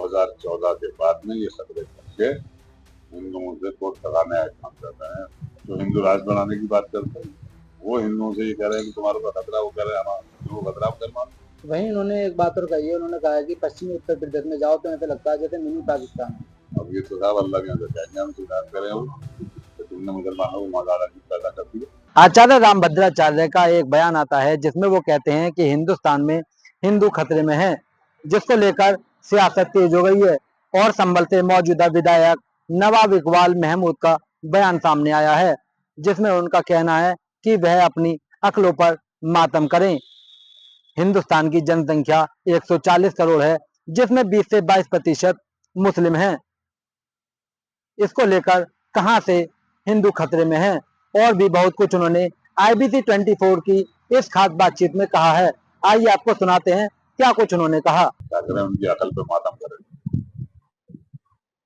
2014 के बाद में ये खतरे करके हिंदुओं से को ठगाने का काम कर रहे हैं। जो हिंदू राष्ट्र बनाने की बात करते हैं वो हिंदुओं से ये कह रहे हैं कि तुम्हारे को खतरा, वो कह रहे हैं हमारा वो खतरा मुसलमान। वहीं उन्होंने एक बात और कही है, उन्होंने कहा है कि पश्चिमी उत्तर प्रदेश में जाओ तो ऐसा लगता है जैसे मिनी पाकिस्तान है। अब ये तो साहब अल्लाह के यहाँ से कहेंगे, हम स्वीकार करें वो तो तुमने मुसलमानों को मजारा पैदा कर दिया। आचार्य रामभद्राचार्य का एक बयान आता है जिसमें वो कहते हैं कि हिंदुस्तान में हिंदू खतरे में है, जिसको लेकर सियासत तेज हो गई है। और संभल से मौजूदा विधायक नवाब इकबाल महमूद का बयान सामने आया है, जिसमें उनका कहना है कि वह अपनी अक्लों पर मातम करें। हिंदुस्तान की जनसंख्या 140 करोड़ है, जिसमें 20 से 22% मुस्लिम हैं। इसको लेकर कहां से हिंदू खतरे में है, और भी बहुत कुछ उन्होंने IBC 24 की इस खास बातचीत में कहा है। आइए आपको सुनाते हैं क्या कुछ उन्होंने कहा। क्या करें, उनकी अकल पे मातम करें,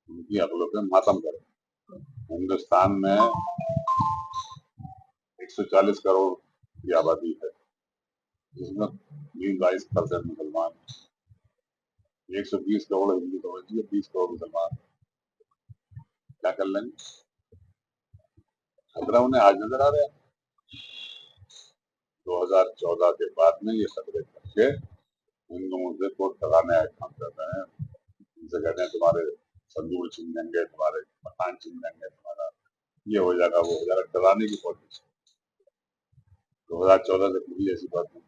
उनकी अकलों पे मातम करें। हिंदुस्तान में 140 करोड़ की आबादी है, जिसमें 20-22% मुसलमान, 120 करोड़ हिंदू समझिए, 20 करोड़ मुसलमान। क्या कर लेंगे? खतरा उन्हें आज नजर आ रहा है। 2014 के बाद में ये खतरे करके हिंदुओं से को ठगाने का काम कर रहे हैं। उनसे कहते हैं तुम्हारे संदूर छीन लेंगे, तुम्हारे मकान छीन लेंगे, तुम्हारा ये हो जाएगा, वो हो जाएगा, डराने की कोशिश। 2014 से कभी ऐसी बात नहीं।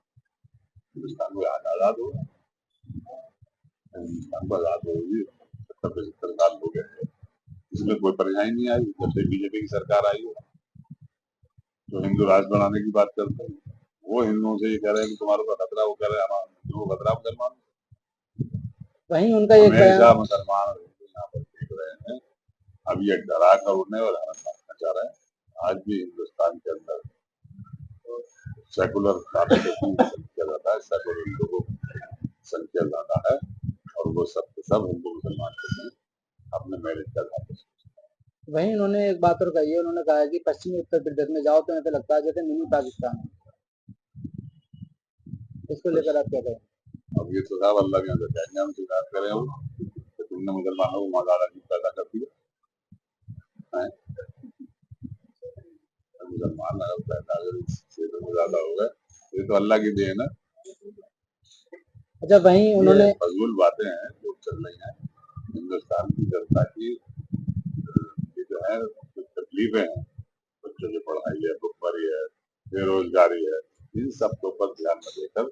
हिंदुस्तान को आजाद हो गया, हिंदुस्तान को आजाद होगी 70-75 साल हो गए हैं, इसमें कोई परेशानी नहीं आई। जब से बीजेपी की सरकार आई है, जो हिंदू राष्ट्र बनाने की बात करते हैं वो हिंदुओं से ये कह रहे हैं कि तुम्हारे को खतरा, वो कह रहे हैं हमारा वो खतरा मुसलमान। वहीं उनका एक हमेशा मुसलमान और हिंदू यहाँ पर देख रहे हैं। अब ये डरा कर उन्हें और हराना चाह रहे हैं। आज भी हिंदुस्तान के अंदर सेकुलर किया जाता है, सेकुलर लोगों की संख्या ज्यादा है, और वो सब के सब हिंदू मुसलमान के अपने मैरिज का आधार। वहीं उन्होंने एक बात और कही है, उन्होंने कहा है कि पश्चिमी उत्तर प्रदेश में जाओ तो ऐसा लगता है जैसे मिनी पाकिस्तान है। इसको लेकर आप क्या कहें? अब ये तो साहब अल्लाह के यहाँ से कहेंगे, हम स्वीकार करें वो तो तुमने मुसलमानों को मजारा पैदा कर दिया है। मुसलमान अगर पैदा अगर इस क्षेत्र में ज्यादा हो गए, ये तो अल्लाह की देन है। अच्छा, वहीं उन्होंने फजूल बातें हैं जो चल रही हैं हिंदुस्तान की जनता की। ये जो है तकलीफें हैं, बच्चों की पढ़ाई है, भुखमरी है, बेरोजगारी है, इन सब के ऊपर ध्यान न देकर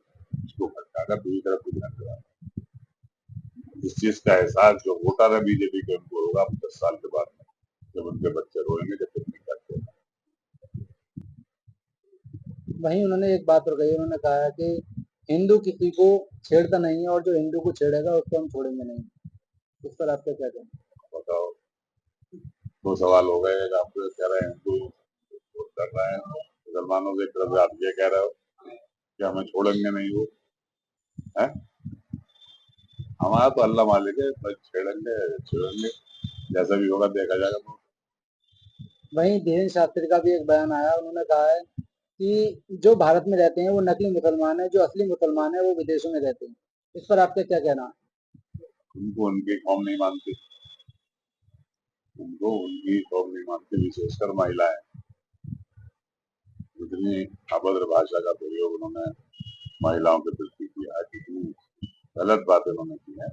इसको भटकाकर दूसरी तरफ ध्यान दिलाना। इस चीज का एहसास जो वोटर है बीजेपी के उनको होगा 10 साल के बाद, जब उनके बच्चे रोएंगे जब पिकनिक करते हैं। वहीं उन्होंने एक बात और कही, उन्होंने कहा है कि हिंदू किसी को छेड़ता नहीं है, और जो हिंदू को छेड़ेगा उसको हम छोड़ेंगे नहीं। इस पर आपका क्या कहना? बताओ, दो सवाल हो गए। आप कह रहे हैं हिंदू कर रहे हैं, मुसलमानों से एक तरफ आप ये कह रहे हो कि हमें छोड़ेंगे नहीं वो है। हमारा तो अल्लाह मालिक है, छेड़ेंगे छेड़ेंगे, जैसा भी होगा देखा जाएगा। वहीं धीरेन्द्र शास्त्री का भी एक बयान आया, उन्होंने कहा है कि जो भारत में रहते हैं वो नकली मुसलमान है, जो असली मुसलमान है वो विदेशों में रहते हैं। इस पर आपका क्या कहना? उनको उनकी कौम नहीं मानती, उनको उनकी कौम नहीं मानती, विशेषकर महिलाएं। जितनी अभद्र भाषा का प्रयोग उन्होंने महिलाओं के प्रति किया है, कितनी गलत बातें उन्होंने की है,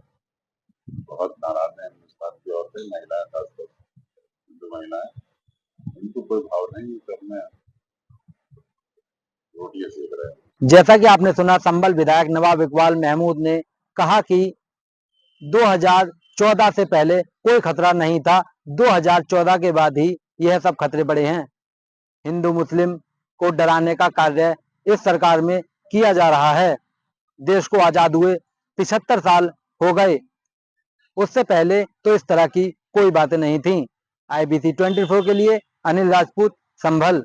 बहुत नाराज है हिंदुस्तान की औरतें, महिलाएं, खासकर हिंदू महिलाएं। इनको कोई भाव नहीं करने रोटियां सेक रहे हैं। जैसा कि आपने सुना, संभल विधायक नवाब इकबाल महमूद ने कहा कि 2014 से पहले कोई खतरा नहीं था, 2014 के बाद ही यह सब खतरे बढ़े हैं। हिंदू मुस्लिम को डराने का कार्य इस सरकार में किया जा रहा है। देश को आजाद हुए 75 साल हो गए, उससे पहले तो इस तरह की कोई बातें नहीं थी। IBC 24 के लिए अनिल राजपूत, संभल।